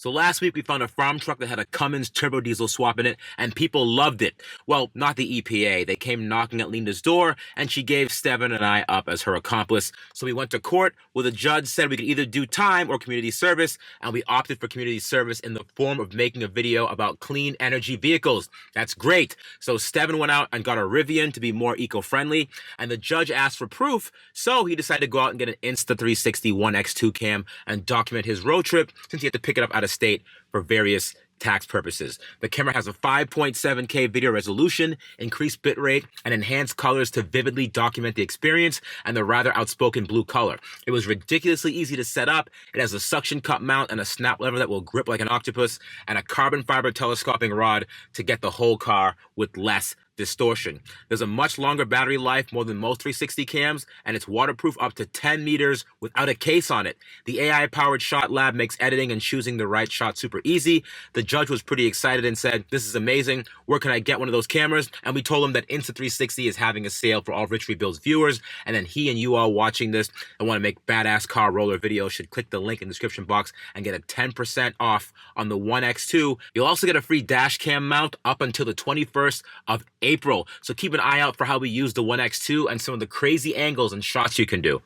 So last week we found a farm truck that had a Cummins turbo diesel swap in it, and people loved it. Well, not the EPA. They came knocking at Linda's door, and she gave Steven and I up as her accomplice. So we went to court where the judge said we could either do time or community service, and we opted for community service in the form of making a video about clean energy vehicles. That's great. So Steven went out and got a Rivian to be more eco-friendly, and the judge asked for proof, so he decided to go out and get an Insta360 1X2 cam and document his road trip since he had to pick it up out of state for various tax purposes. The camera has a 5.7K video resolution, increased bitrate, and enhanced colors to vividly document the experience and the rather outspoken blue color. It was ridiculously easy to set up. It has a suction cup mount and a snap lever that will grip like an octopus, and a carbon fiber telescoping rod to get the whole car with less distortion. There's a much longer battery life, more than most 360 cams, and it's waterproof up to 10 meters without a case on it. The AI-powered shot lab makes editing and choosing the right shot super easy. The judge was pretty excited and said, "This is amazing. Where can I get one of those cameras?" And we told him that Insta360 is having a sale for all Rich Rebuilds viewers, and then he and you all watching this and want to make badass car roller videos should click the link in the description box and get a 10% off on the 1X2. You'll also get a free dash cam mount up until the 21st of April. So keep an eye out for how we use the 1X2 and some of the crazy angles and shots you can do.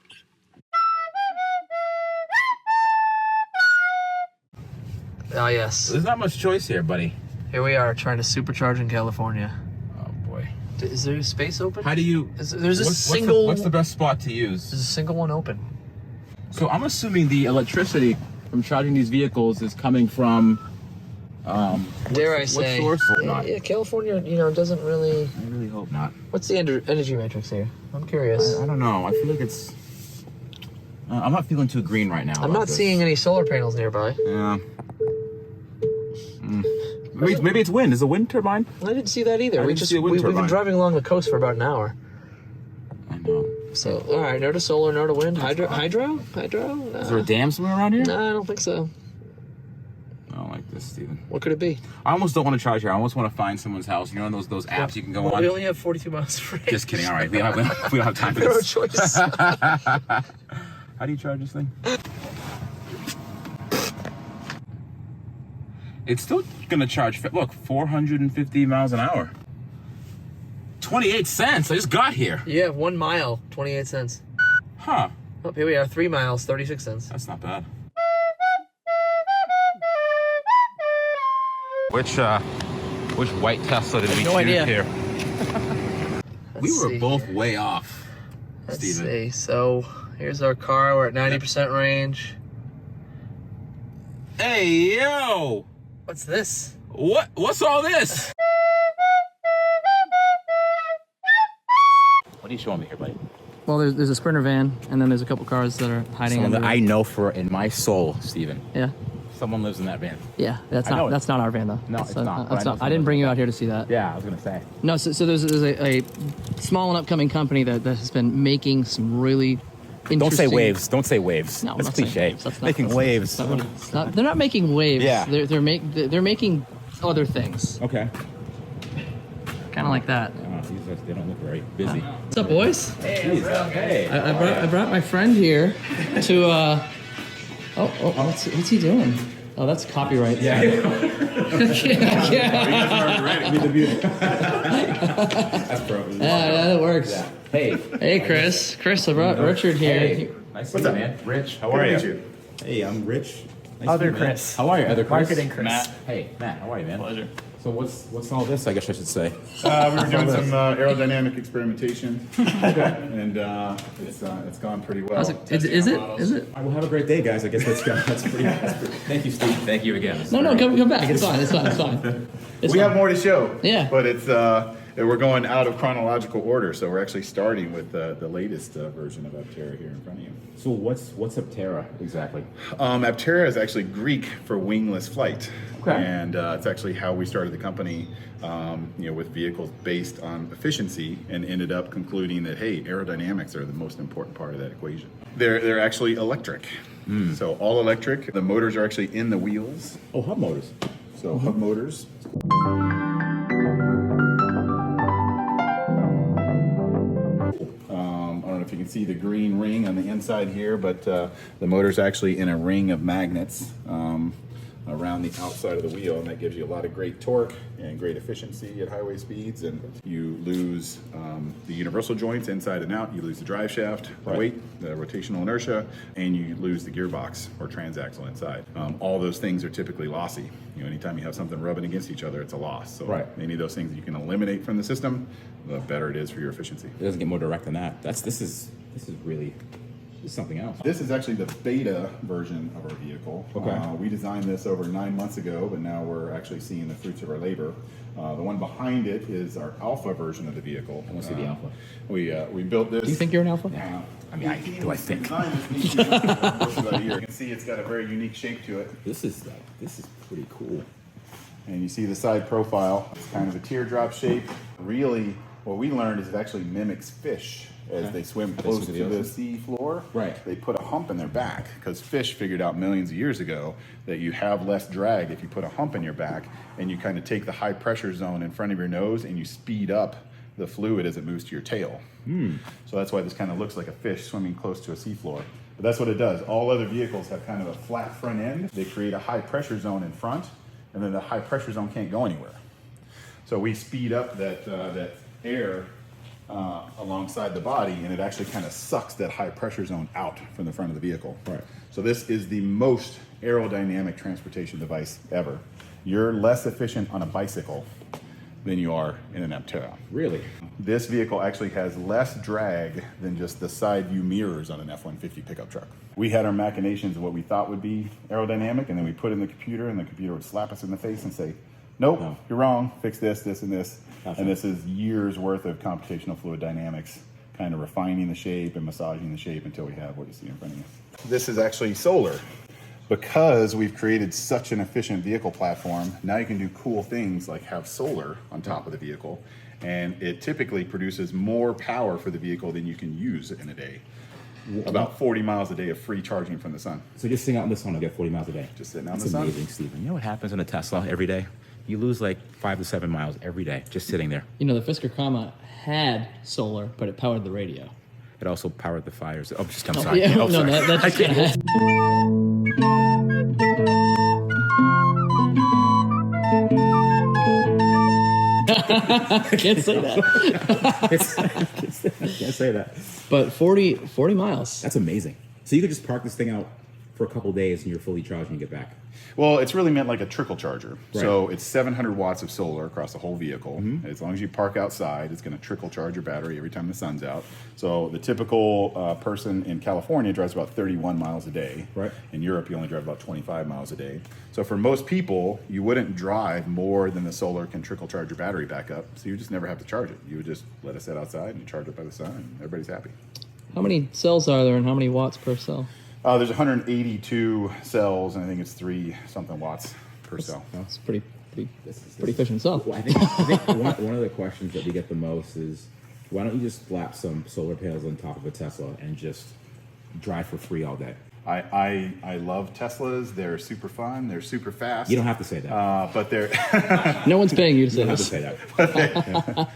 Oh, yes. There's not much choice here, buddy. Here we are trying to supercharge in California. Oh, boy. Is there a space open? How do you... There's a single... What's the best spot to use? There's a single one open. So I'm assuming the electricity from charging these vehicles is coming from... Dare I say? What source? Yeah, California, doesn't really... I really hope not. What's the energy matrix here? I'm curious. I don't know. I feel like it's... I'm not feeling too green right now. I'm not seeing any solar panels nearby. Yeah. Maybe it's wind. Is it a wind turbine? I didn't see that either. We've been driving along the coast for about an hour. I know. So, all right, no to solar, no to wind. Hydro? No. Is there a dam somewhere around here? No, I don't think so. I don't like this, Steven. What could it be? I almost don't want to charge here. I almost want to find someone's house. You know those apps you can go on? We only have 42 miles free. Just kidding. All right. We don't have time for No this. choice. How do you charge this thing? It's still going to charge, look, 450 miles an hour. 28 cents. I just got here. Yeah, 1 mile, 28 cents. Huh. Oh, here we are, 3 miles, 36 cents. That's not bad. Which white Tesla did we choose here? We were both way off, Let's Steven. see. So here's our car. We're at 90% range. Hey, yo! What's this? What's all this? What are you showing me here, buddy? Well, there's a Sprinter van, and then there's a couple cars that are hiding Someone under that I know for in my soul, Steven. Yeah. Someone lives in that van. Yeah, that's not our van though. No, it's not. That's not. I didn't bring you out here to see that. Yeah, I was gonna say. No, so there's a small and upcoming company that has been making some really interesting... Don't say waves. Don't say waves. No, that's cliche. Making waves. They're not making waves. Yeah. They're making other things. Okay. Kind of like that. They don't look very busy. What's up, boys? Hey. I brought my friend here to. What's he doing? Oh, that's copyright. Yeah. Yeah. That's pro. Yeah, that works. Yeah. Hey, Chris. Chris, I brought Richard here. Hey. Nice to meet you, man. Rich, how are you? Hey, I'm Rich. Nice to meet you, Chris. How are you, other Chris? Marketing Chris. Matt. Hey, Matt, how are you, man? Pleasure. So what's all this, I guess I should say? We were doing some aerodynamic experimentation, and it's gone pretty well. Is it? All right, we'll have a great day, guys. I guess that's pretty. Thank you, Steve. Thank you again. No, come back. It's fine. We have more to show. Yeah. But we're going out of chronological order, so we're actually starting with the latest version of Aptera here in front of you. So what's Aptera exactly? Aptera is actually Greek for wingless flight. Okay. And it's actually how we started the company, with vehicles based on efficiency, and ended up concluding that, hey, aerodynamics are the most important part of that equation. They're actually electric. So all electric. The motors are actually in the wheels. Oh, hub motors. So hub motors. I don't know if you can see the green ring on the inside here, but the motor's actually in a ring of magnets. around the outside of the wheel, and that gives you a lot of great torque and great efficiency at highway speeds. And you lose the universal joints inside and out. You lose the drive shaft, the weight, the rotational inertia, and you lose the gearbox or transaxle inside. All those things are typically lossy. You know, anytime you have something rubbing against each other, it's a loss. So any of those things you can eliminate from the system, the better it is for your efficiency. It doesn't get more direct than that. This is really something else. This is actually the beta version of our vehicle. Okay. We designed this over 9 months ago, but now we're actually seeing the fruits of our labor. The one behind it is our alpha version of the vehicle. I want to see the alpha. We built this. Do you think you're an alpha? I mean, I think. You can see it's got a very unique shape to it. This is pretty cool. And you see the side profile. It's kind of a teardrop shape. Really, what we learned is it actually mimics fish. As they swim close to the sea floor, they put a hump in their back, because fish figured out millions of years ago that you have less drag if you put a hump in your back, and you kind of take the high pressure zone in front of your nose and you speed up the fluid as it moves to your tail. So that's why this kind of looks like a fish swimming close to a seafloor. But that's what it does. All other vehicles have kind of a flat front end. They create a high pressure zone in front, and then the high pressure zone can't go anywhere. So we speed up that air alongside the body, and it actually kind of sucks that high pressure zone out from the front of the vehicle. So this is the most aerodynamic transportation device ever. You're less efficient on a bicycle than you are in an Aptera. Really? This vehicle actually has less drag than just the side view mirrors on an F-150 pickup truck. We had our machinations of what we thought would be aerodynamic, and then we put in the computer, and the computer would slap us in the face and say, nope, you're wrong, fix this, this, and this. And this is years worth of computational fluid dynamics, kind of refining the shape and massaging the shape until we have what you see in front of you. This is actually solar. Because we've created such an efficient vehicle platform, now you can do cool things like have solar on top of the vehicle, and it typically produces more power for the vehicle than you can use in a day. About 40 miles a day of free charging from the sun. So just sitting out in the sun, I get 40 miles a day. Just sitting out in the That's sun. amazing, Stephen. You know what happens in a Tesla every day? You lose like 5 to 7 miles every day just sitting there. You know, the Fisker Karma had solar, but it powered the radio. It also powered the fires. I'm sorry. Yeah, Oh, no, sorry. that's just I can't say that. I can't say that. But 40 miles. That's amazing. So you could just park this thing out for a couple days and you're fully charged and you get back. Well, it's really meant like a trickle charger. So it's 700 watts of solar across the whole vehicle. As long as you park outside, it's going to trickle charge your battery every time the sun's out. So the typical person in California drives about 31 miles a day. In Europe, you only drive about 25 miles a day. So for most people, you wouldn't drive more than the solar can trickle charge your battery back up. So you just never have to charge it. You would just let it sit outside and charge it by the sun, and everybody's happy. How many cells are there and how many watts per cell? There's 182 cells, and I think it's 3 something watts per cell. That's pretty efficient cell. Well, I think one of the questions that we get the most is, why don't you just slap some solar panels on top of a Tesla and just drive for free all day? I love Teslas. They're super fun. They're super fast. You don't have to say that. But they're No one's paying you to say You don't have to this. say that.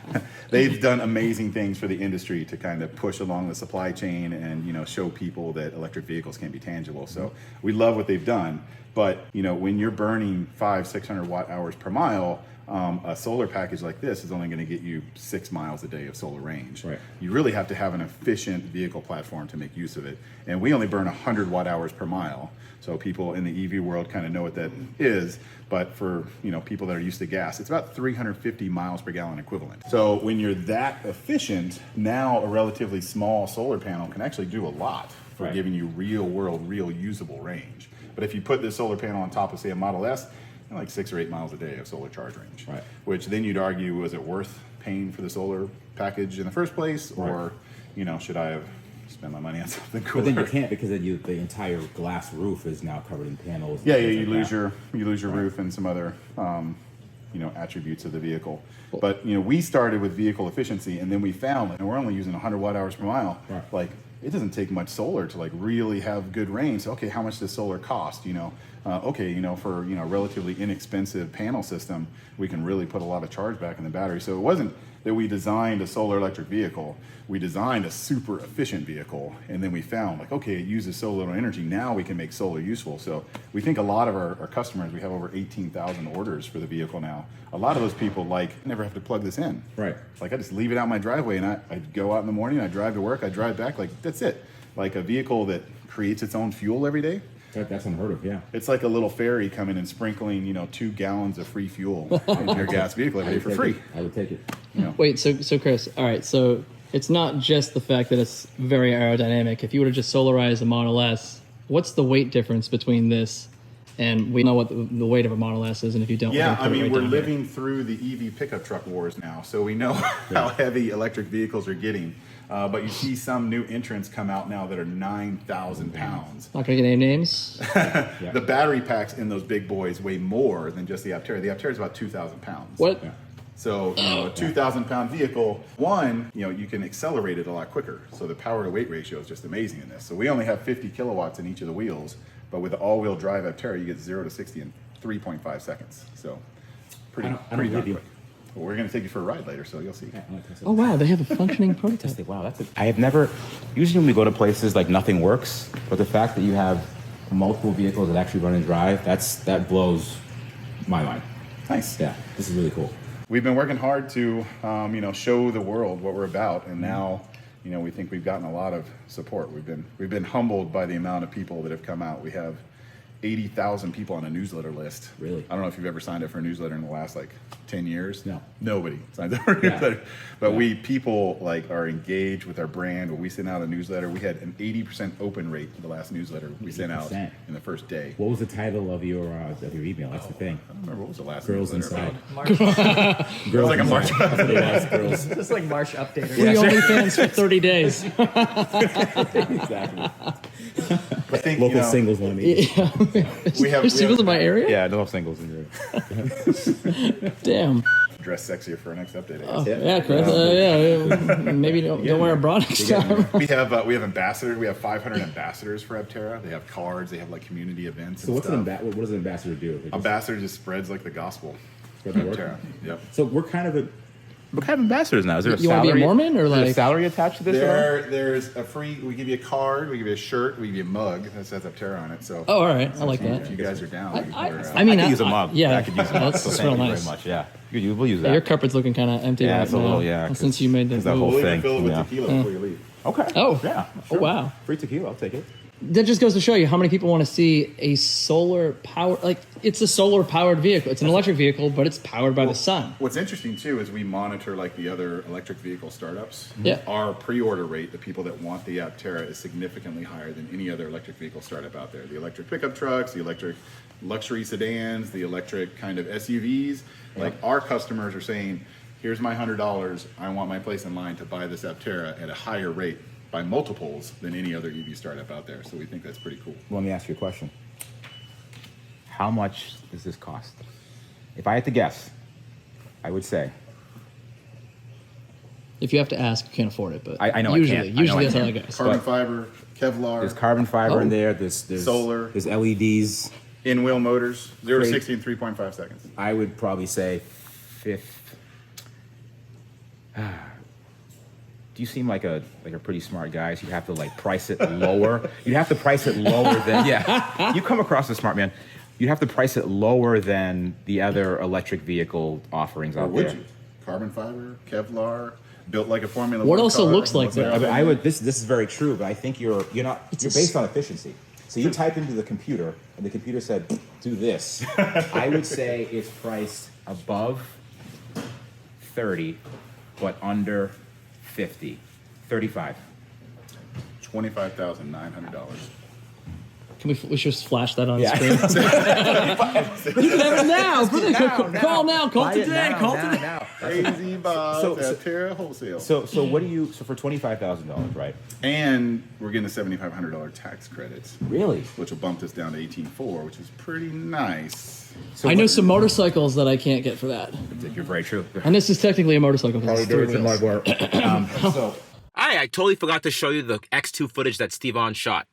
they've done amazing things for the industry to kind of push along the supply chain and, you know, show people that electric vehicles can be tangible. So we love what they've done. But, you know, when you're burning 500-600 watt hours per mile, a solar package like this is only going to get you 6 miles a day of solar range. You really have to have an efficient vehicle platform to make use of it. And we only burn 100 watt hours per mile. So people in the EV world kind of know what that is. But for, you know, people that are used to gas, it's about 350 miles per gallon equivalent. So when you're that efficient, now a relatively small solar panel can actually do a lot for giving you real world, real usable range. But if you put this solar panel on top of, say, a Model S, like 6 or 8 miles a day of solar charge range, which then you'd argue, was it worth paying for the solar package in the first place, or you know, should I have spent my money on something cooler? But then you can't, because then the entire glass roof is now covered in panels. Yeah, you lose your roof and some other you know, attributes of the vehicle. But you know, we started with vehicle efficiency, and then we found, and we're only using 100 watt hours per mile. Like, it doesn't take much solar to like really have good range. So, okay, how much does solar cost? You know, okay, you know, for, you know, relatively inexpensive panel system, we can really put a lot of charge back in the battery. So it wasn't that we designed a solar electric vehicle. We designed a super efficient vehicle, and then we found like, okay, it uses so little energy. Now we can make solar useful. So we think a lot of our customers, we have over 18,000 orders for the vehicle now. A lot of those people like never have to plug this in. Right. Like I just leave it out in my driveway, and I go out in the morning, I drive to work, I drive back, like that's it. Like a vehicle that creates its own fuel every day. That's unheard of, yeah. It's like a little ferry coming and sprinkling, 2 gallons of free fuel in your gas vehicle every day for free. I would take it. Wait, so Chris, all right, so it's not just the fact that it's very aerodynamic. If you were to just solarize a Model S, what's the weight difference between this and we know what the weight of a Model S is, and if you don't, Yeah, I mean, right we're down living through the EV pickup truck wars now, so we know how heavy electric vehicles are getting. But you see some new entrants come out now that are 9,000 pounds. Not gonna get any names. The battery packs in those big boys weigh more than just the Aptera. The Aptera is about 2,000 pounds. What? Yeah. So a 2,000 pound vehicle, you can accelerate it a lot quicker. So the power to weight ratio is just amazing in this. So we only have 50 kilowatts in each of the wheels, but with the all-wheel drive Aptera, you get 0 to 60 in 3.5 seconds. So pretty I don't darn believe you. quick. Well, we're going to take you for a ride later, so you'll see. Oh wow, they have a functioning prototype. Wow, that's I have never. Usually, when we go to places, like nothing works. But the fact that you have multiple vehicles that actually run and drive, that blows my mind. Nice. Yeah, this is really cool. We've been working hard to, show the world what we're about, and now, we think we've gotten a lot of support. We've been humbled by the amount of people that have come out. We have 80,000 people on a newsletter list. Really? I don't know if you've ever signed up for a newsletter in the last 10 years. No. Nobody signed up for a newsletter. But people are engaged with our brand. When we send out a newsletter, we had an 80% open rate for the last newsletter we sent out 80%. in the first day. What was the title of your email? That's the thing. I don't remember what was the last Girls newsletter Inside. about. Girls like a March. That's what it was, girls. Just like March updater. Free OnlyFans for 30 days. Exactly. I think, Local singles want to meet. There's singles in my area? Yeah, no singles in here. Damn. Dress sexier for our next update. I Oh, guess. yeah, Chris. Maybe don't wear a bra next time. We have ambassadors. We have 500 ambassadors for Aptera. They have cards. They have community events. So and stuff. what does an ambassador do? They just Ambassador just spreads the gospel. spread the word? Aptera. Yep. So what kind of ambassadors now? Is there a You wanna salary? be a Mormon, or is there a like- salary attached to this? There's a free. We give you a card. We give you a shirt. We give you a mug that says Aptera on it. So. Oh, all right. I like If that. you guys are down, we can put her out. I mean, I could use a mug. Yeah, I could use a mug. that's So real thank you nice. very much. Yeah, we'll use that. Yeah, your cupboard's looking kind of empty Yeah, right it's a now. little- yeah, Since you made the 'cause that move. whole We'll thing. fill it with Yeah. tequila before you leave. Okay. Oh. Yeah. Oh, wow. Free tequila. I'll take it. That just goes to show you how many people want to see a solar power. It's a solar powered vehicle. It's an electric vehicle, but it's powered by the sun. What's interesting too is we monitor the other electric vehicle startups. Yeah. Our pre-order rate, the people that want the Aptera, is significantly higher than any other electric vehicle startup out there. The electric pickup trucks, the electric luxury sedans, the electric kind of SUVs. Our customers are saying, "Here's my $100. I want my place in line to buy this Aptera at a higher rate by multiples than any other EV startup out there." So we think that's pretty cool. Let me ask you a question. How much does this cost? If I had to guess, I would say. If you have to ask, you can't afford it. But I know I usually, can't. I know usually I that's how can't. it goes. Carbon fiber, Kevlar, There's carbon fiber in Oh. there. There's Solar. There's LEDs. in-wheel motors, 0 to Great. 60 in 3.5 seconds. I would probably say fifth. Do you seem like a pretty smart guy? So you have to price it lower. You have to price it lower than You come across as a smart man. You have to price it lower than the other electric vehicle offerings Or out would there. you? Carbon fiber, Kevlar, built like a Formula What One also car. looks like What's there? that? I would. This is very true, but I think you're not. It's You're a based on efficiency. So you type into the computer, and the computer said, "Do this." I would say it's priced above 30, but under 50, 35. $25,900. Can we should just flash that on Yeah. screen? now, call now, call Buy it today, now, call now, today. now. Crazy Bob, So- Aptera wholesale. So what do you? So for $25,000, right? And we're getting a $7,500 tax credit, Really? which will bump this down to 18.4, which is pretty nice. So I know some motorcycles that I can't get for that. You're very true. And this is technically a motorcycle. 'cause it's three wheels. So I totally forgot to show you the X2 footage that Stevon shot.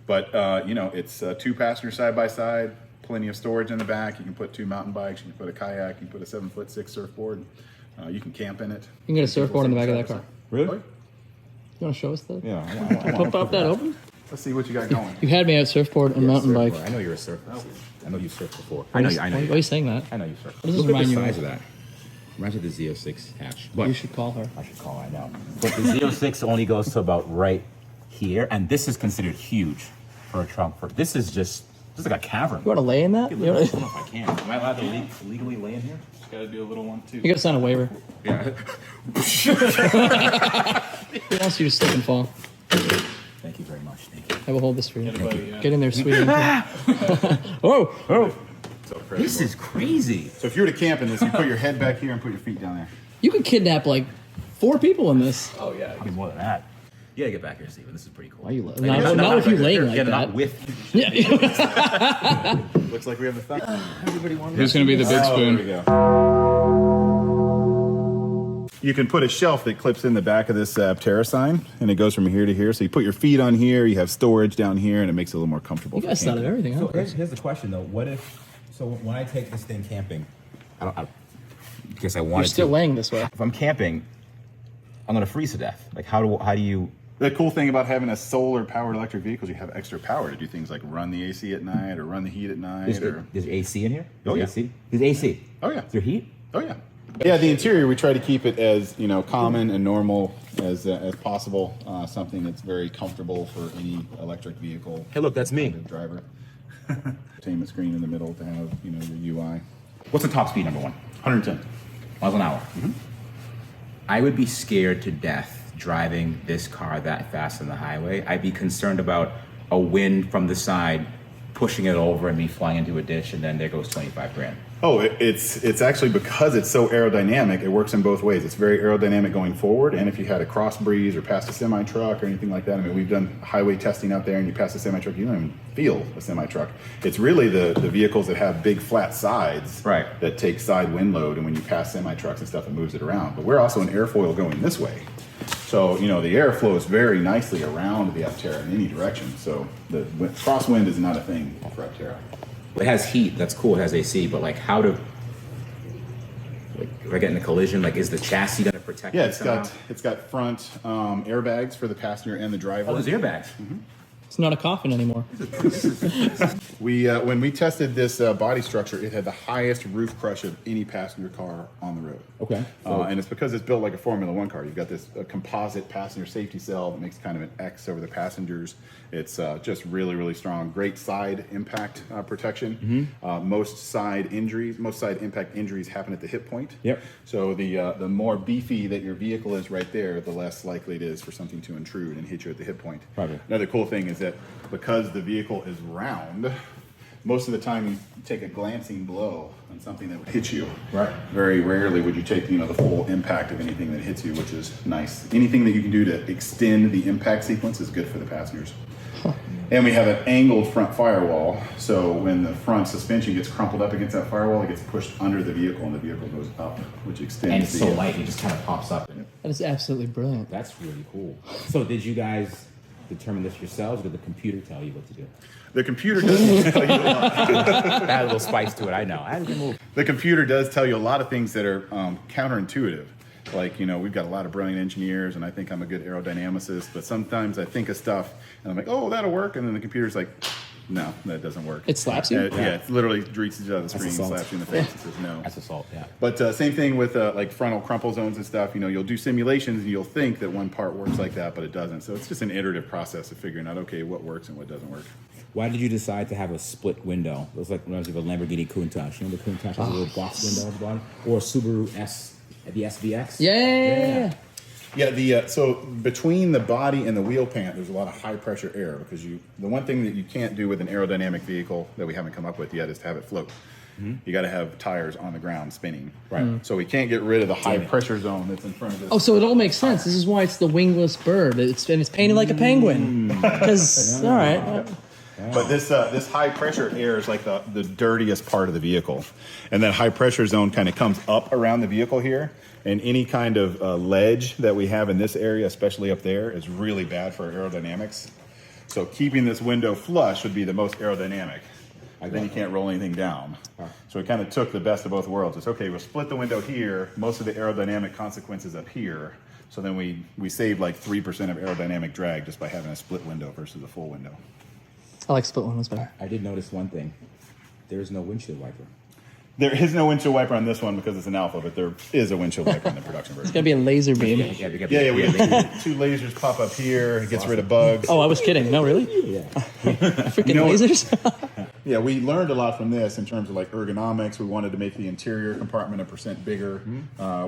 But you know, it's 2 passenger side by side, plenty of storage in the back. You can put 2 mountain bikes, you can put a kayak, you can put a 7'6" surfboard. You can camp in it. You can get a surfboard in the back of that car. Really? Oh, You want to show us that? Yeah. Pop that open. let's see what you got going. You had me at surfboard and mountain bike. I know you're a surfer. I know you surfed before. Why are you saying that? I know you surfed. What does this Look at remind the you size of? of that. Reminds me of the Z06 hatch. But You should call her. I should call. I know. But the Z06 only goes to about right here, and this is considered huge for a trunk. This is like a cavern. You want to lay in that? I You don't gotta know if I can. Am I allowed to legally lay in here? Just gotta do a little one too. sign a waiver. Yeah. He wants you to slip and fall. Thank you very much. Thank you. I will hold this for you. Buddy, Get in there, sweetie. Oh! This is crazy. So if you were to camp in this, you put your head back here and put your feet down there. You could kidnap like 4 people in this. Oh yeah, it'd be more than that. You gotta get back here, Steven. This is pretty cool. Why you? Not with you laying like Yeah, that. not with. Yeah. Looks like we have the thumb. Everybody wants. Who's going to be the big spoon? There we go. You can put a shelf that clips in the back of this Aptera sign, and it goes from here to here. So you put your feet on here, you have storage down here, and it makes it a little more comfortable. You guys thought of everything, huh? So here's the question though. What if? So when I take this thing camping, I guess I You're want still to. laying this way. If I'm camping, I'm gonna freeze to death. Like how do you? The cool thing about having a solar-powered electric vehicle is you have extra power to do things like run the AC at night or run the heat at night. There's AC in here. Oh, yeah. AC. There's AC. Oh yeah. Is there heat? Oh yeah. Yeah, the interior we try to keep it as common and normal as possible. Something that's very comfortable for any electric vehicle. Hey, look, that's me. Driver. Entertainment screen in the middle to have your UI. What's the top speed? Number 1. 110 miles an hour. I would be scared to death driving this car that fast on the highway. I'd be concerned about a wind from the side pushing it over and me flying into a ditch, and then there goes 25 grand. Oh, it's actually because it's so aerodynamic, it works in both ways. It's very aerodynamic going forward, and if you had a cross breeze or passed a semi truck or anything like that, I mean, we've done highway testing out there, and you pass a semi truck, you don't even feel a semi truck. It's really the vehicles that have big flat sides, Right, that take side wind load, and when you pass semi trucks and stuff, it moves it around. But we're also an airfoil going this way, so the air flows very nicely around the Aptera in any direction. So the crosswind is not a thing for Aptera. It has heat. That's cool. It has AC. But like, how to? Like, if I get in a collision, like, is the chassis gonna protect? Yeah, me somehow? it's got front airbags for the passenger and the driver. Oh, there's airbags. It's not a coffin anymore. We when we tested this body structure, it had the highest roof crush of any passenger car on the road. Okay. And it's because it's built like a Formula One car. You've got this composite passenger safety cell that makes kind of an X over the passengers. It's just really, really strong. Great side impact protection. Most side impact injuries happen at the hip point. Yep. So the more beefy that your vehicle is right there, the less likely it is for something to intrude and hit you at the hip point. Probably. Another cool thing is that because the vehicle is round, most of the time you take a glancing blow on something that would hit you. Right. Very rarely would you take the full impact of anything that hits you, which is nice. Anything that you can do to extend the impact sequence is good for the passengers. And we have an angled front firewall, so when the front suspension gets crumpled up against that firewall, it gets pushed under the vehicle, and the vehicle goes up, which extends. And it's so light, it just kind of pops up. That is absolutely brilliant. That's really cool. So did you guys determine this yourselves, or did the computer tell you what to do? The computer doesn't tell you a lot. Add a little spice to it, I know. The computer does tell you a lot of things that are counterintuitive. Like, we've got a lot of brilliant engineers, and I think I'm a good aerodynamicist, but sometimes I think of stuff, and I'm like, oh, that'll work, and then the computer's like, no, that doesn't work. It slaps you? Yeah, it literally reaches out of the screen, assault. slaps you in the face, and says no. That's assault, yeah. But same thing with like frontal crumple zones and stuff. You'll do simulations, and you'll think that one part works like that, but it doesn't. So it's just an iterative process of figuring out, okay, what works and what doesn't work. Why did you decide to have a split window? It was like when I was with a Lamborghini Countach. You know the Countach has a little box window at the bottom? Or a Subaru the SVX? Yeah. Yeah, so between the body and the wheel pant, there's a lot of high pressure air because the one thing that you can't do with an aerodynamic vehicle that we haven't come up with yet is to have it float. You got to have tires on the ground spinning. Right. So we can't get rid of the high pressure zone that's in front of us. Oh, so it all makes sense. This is why it's the wingless bird. It's painted like a penguin. Because, all right. But this high pressure air is like the dirtiest part of the vehicle. And that high pressure zone kind of comes up around the vehicle here. And any kind of ledge that we have in this area, especially up there, is really bad for aerodynamics. So keeping this window flush would be the most aerodynamic. Then you can't roll anything down. So we kind of took the best of both worlds. It's okay, we'll split the window here, most of the aerodynamic consequences up here. So then we save like 3% of aerodynamic drag just by having a split window versus a full window. I like split windows better. I did notice one thing. There's no windshield wiper. There is no windshield wiper on this one because it's an alpha, but there is a windshield wiper on the production version. It's gonna be a laser beam. We have two lasers pop up here. It gets rid of bugs. Oh, I was kidding. No, really? Yeah. Freaking lasers. Yeah, we learned a lot from this in terms of like ergonomics. We wanted to make the interior compartment 1% bigger.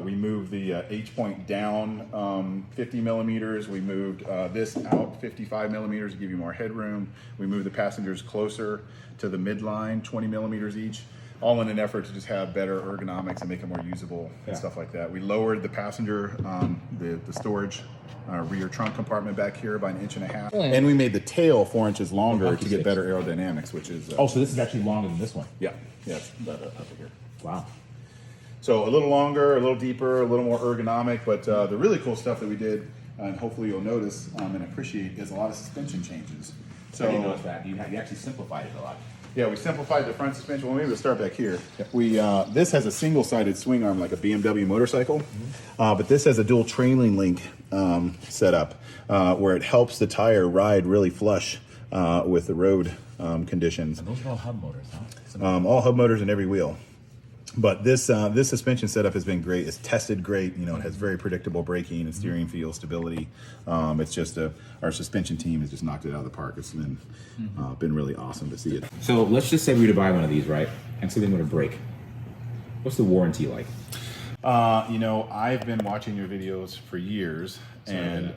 We moved the H point down 50 millimeters. We moved this out 55 millimeters to give you more headroom. We moved the passengers closer to the midline, 20 millimeters each, all in an effort to just have better ergonomics and make it more usable and stuff like that. We lowered the passenger, the storage rear trunk compartment back here by 1.5 inches. And we made the tail 4 inches longer to get better aerodynamics, which is... Oh, so this is actually longer than this one? Yeah, it's about up here. Wow. So a little longer, a little deeper, a little more ergonomic, but the really cool stuff that we did, and hopefully you'll notice and appreciate, is a lot of suspension changes. So I didn't notice that. You actually simplified it a lot. Yeah, we simplified the front suspension. Well, maybe we'll start back here. We this has a single-sided swing arm like a BMW motorcycle, but this has a dual trailing link setup where it helps the tire ride really flush with the road conditions. And those are all hub motors, huh? All hub motors in every wheel. But this this suspension setup has been great. It's tested great. You know, it has very predictable braking and steering feel stability. It's just our suspension team has just knocked it out of the park. It's been really awesome to see it. So let's just say we were to buy one of these, right? And something were to break. What's the warranty like? You know, I've been watching your videos for years, and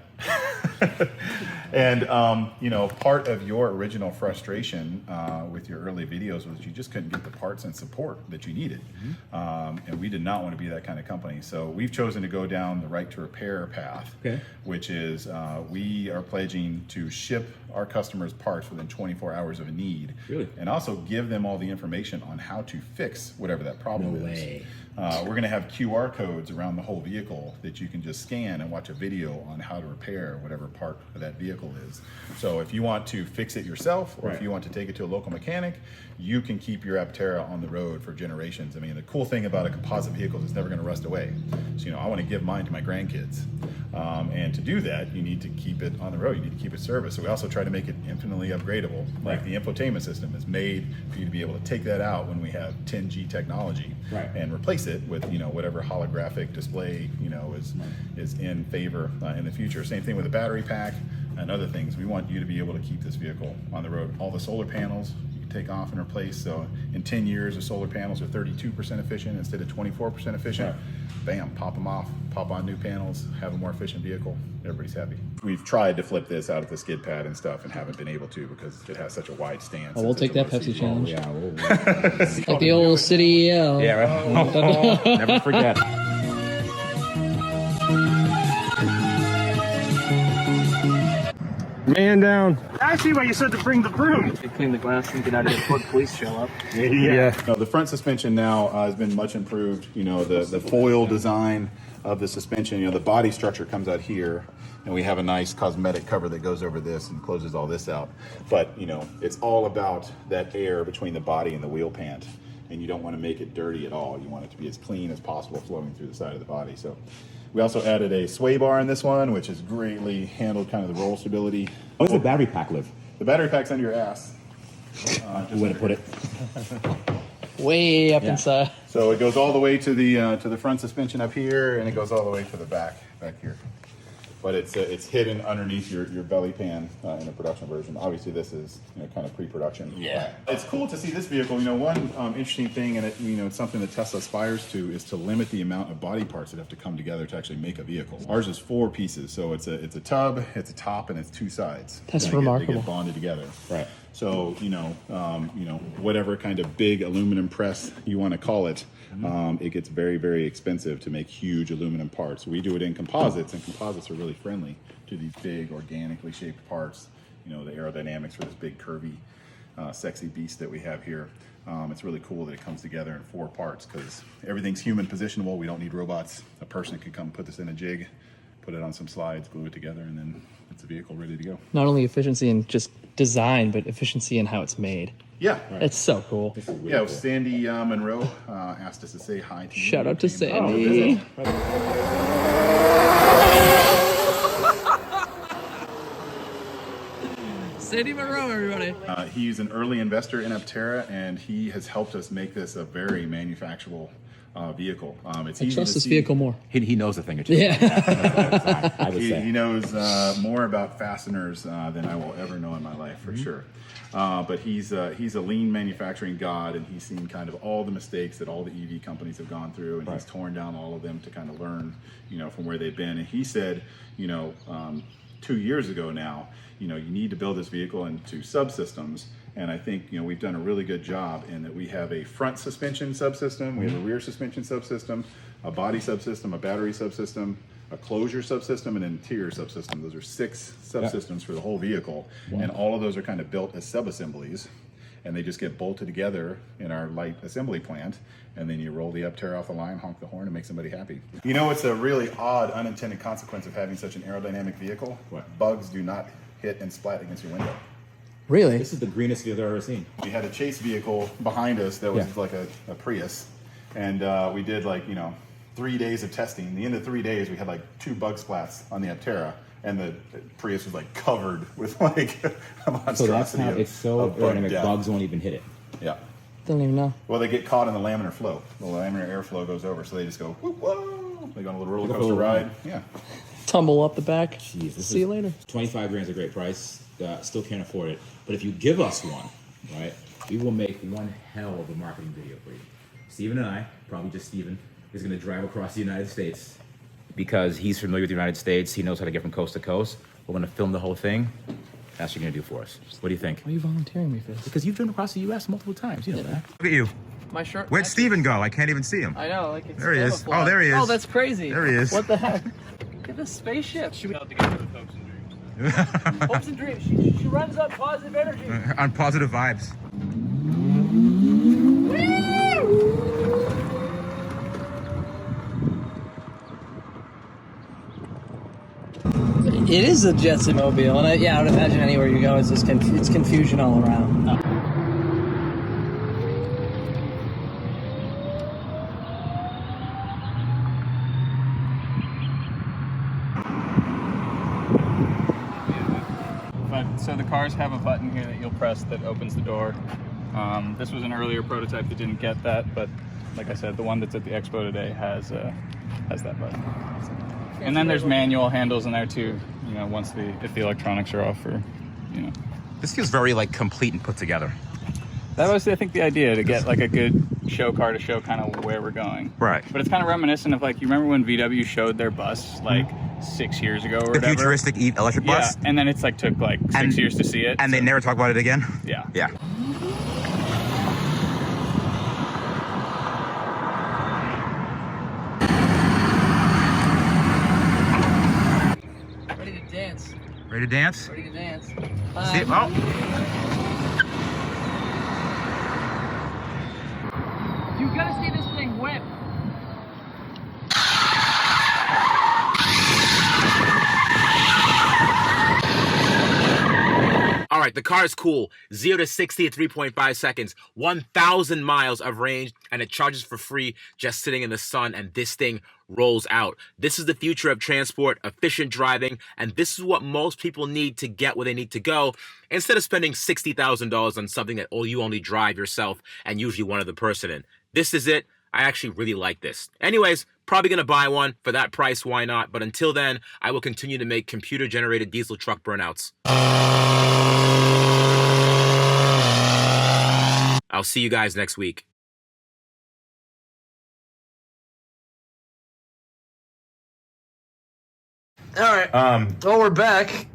you know, part of your original frustration with your early videos was you just couldn't get the parts and support that you needed, and we did not want to be that kind of company. So we've chosen to go down the right to repair path, which is we are pledging to ship our customers parts within 24 hours of a need, and also give them all the information on how to fix whatever that problem is. We're going to have QR codes around the whole vehicle that you can just scan and watch a video on how to repair whatever part of that vehicle is. So if you want to fix it yourself, or if you want to take it to a local mechanic, you can keep your Aptera on the road for generations. I mean, the cool thing about a composite vehicle is it's never going to rust away. So, you know, I want to give mine to my grandkids. And to do that, you need to keep it on the road. You need to keep it serviced. So we also try to make it infinitely upgradable. Like the infotainment system is made for you to be able to take that out when we have 10G technology and replace it with, you know, whatever holographic display, you know, is in favor in the future. Same thing with the battery pack and other things. We want you to be able to keep this vehicle on the road. All the solar panels you can take off and replace. So in 10 years, the solar panels are 32% efficient instead of 24% efficient. Bam, pop them off, pop on new panels, have a more efficient vehicle. Everybody's happy. We've tried to flip this out of the skid pad and stuff and haven't been able to because it has such a wide stance. Oh, we'll take that Pepsi challenge. Yeah, Like the old city EL. yeah, right. Never forget. Man down. I see why you said to bring the broom. They clean the glass and get out of here before the police show up. Yeah. No, the front suspension now has been much improved. You know, the foil design of the suspension, you know, the body structure comes out here, and we have a nice cosmetic cover that goes over this and closes all this out. But, you know, it's all about that air between the body and the wheel pant, and you don't want to make it dirty at all. You want it to be as clean as possible flowing through the side of the body. So we also added a sway bar in this one, which has greatly handled kind of the roll stability. How does the battery pack live? The battery pack's under your ass. Way to put it. Way up inside. So it goes all the way to the front suspension up here, and it goes all the way to the back here. But it's hidden underneath your belly pan in the production version. Obviously, this is, you know, kind of pre-production. Yeah. It's cool to see this vehicle. You know, one interesting thing, and it's something that Tesla aspires to, is to limit the amount of body parts that have to come together to actually make a vehicle. Ours is 4 pieces, so it's a tub, it's a top, and it's 2 sides. That's They remarkable. get bonded together. Right. So you know, whatever kind of big aluminum press you want to call it, it gets very, very expensive to make huge aluminum parts. We do it in composites, and composites are really friendly to these big, organically shaped parts. You know, the aerodynamics for this big, curvy, sexy beast that we have here. It's really cool that it comes together in 4 parts because everything's human positionable. We don't need robots. A person can come put this in a jig, put it on some slides, glue it together, and then it's a vehicle ready to go. Not only efficiency in just design, but efficiency in how it's made. Yeah. It's so cool. Yeah, Sandy Monroe asked us to say hi to you. Shout out to Came down Sandy. Sandy Monroe, everybody. He's an early investor in Aptera, and he has helped us make this a very manufacturable vehicle. It's I easy trust to this see. vehicle more. He knows a thing or two. Yeah. I would say. He knows more about fasteners than I will ever know in my life, for sure. But he's a lean manufacturing god, and he's seen kind of all the mistakes that all the EV companies have gone through, and he's torn down all of them to kind of learn, from where they've been. And he said, 2 years ago now, you need to build this vehicle into subsystems. And I think, we've done a really good job in that we have a front suspension subsystem, we have a rear suspension subsystem, a body subsystem, a battery subsystem, a closure subsystem, and an interior subsystem. Those are 6 subsystems for the whole vehicle. Wow. And all of those are kind of built as sub-assemblies, and they just get bolted together in our light assembly plant. And then you roll the Aptera off the line, honk the horn, and make somebody happy. It's a really odd unintended consequence of having such an aerodynamic vehicle. What? Bugs do not hit and splat against your window. Really? This is the greenest vehicle I've ever seen. We had a chase vehicle behind us that was like a Prius, and we did 3 days of testing. At the end of 3 days, we had 2 bug splats on the Aptera, and the Prius was covered with a monstrosity. So that's how it's so of bug aerodynamic. death. Bugs won't even hit it. Yeah. Don't even know. Well, they get caught in the laminar flow. The laminar airflow goes over, so they just go, whoop, whoa. They go on a little roller coaster ride. Yeah. Tumble up the back. Jeez, See you later. 25 grand is a great price. Still can't afford it. But if you give us one, right, we will make one hell of a marketing video for you. Steven and I, probably just Steven, is going to drive across the United States because he's familiar with the United States. He knows how to get from coast to coast. We're going to film the whole thing. That's what you're going to do for us. What do you think? Why are you volunteering me for this? Because you've driven across the U.S. multiple times. You know that. Look at you. My shirt. Where'd Steven go? I can't even see him. I know, it's There he is. camouflage. Oh, there he is. Oh, that's crazy. There he is. What the heck? Look at this spaceship. Should we out together with hopes and dreams? Hopes and dreams. She runs up positive energy. On positive vibes. It is a Jetson mobile, and I would imagine anywhere you go, it's just it's confusion all around. So the cars have a button here that you'll press that opens the door. This was an earlier prototype that didn't get that, but like I said, the one that's at the expo today has that button. And then there's manual handles in there too. If the electronics are off, or This feels very complete and put together. That was, I think, the idea, to get a good show car to show kind of where we're going. Right. But it's kind of reminiscent of you remember when VW showed their bus 6 years ago or The whatever? futuristic electric bus. Yeah, and then it's took 6 years to see it. And they never talk about it again? Yeah. Yeah. Ready to dance. Ready to dance? Ready to dance. See, You gotta see this thing whip. All right, the car is cool. 0 to 60 at 3.5 seconds, 1,000 miles of range, and it charges for free just sitting in the sun, and this thing rolls out. This is the future of transport, efficient driving, and this is what most people need to get where they need to go, instead of spending $60,000 on something that you only drive yourself and usually one other person in. This is it. I actually really like this. Anyways, probably going to buy one. For that price, why not? But until then, I will continue to make computer-generated diesel truck burnouts. I'll see you guys next week. All right. Well, we're back.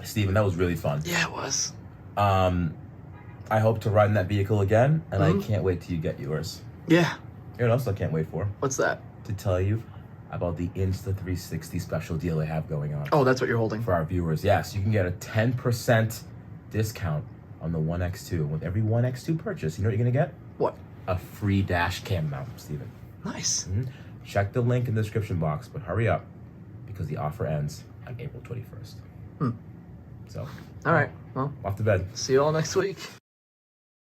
Steven, that was really fun. Yeah, it was. I hope to ride in that vehicle again, and I can't wait till you get yours. Yeah. You know what else I can't wait for? What's that? To tell you about the Insta360 special deal I have going on. Oh, that's what you're holding. For our viewers, yes. You can get a 10% discount on the One X2. With every One X2 purchase, you know what you're going to get? What? A free dash cam mount, Steven. Nice. Check the link in the description box, but hurry up because the offer ends on April 21st. So, All right. Well, off to bed. see you all next week.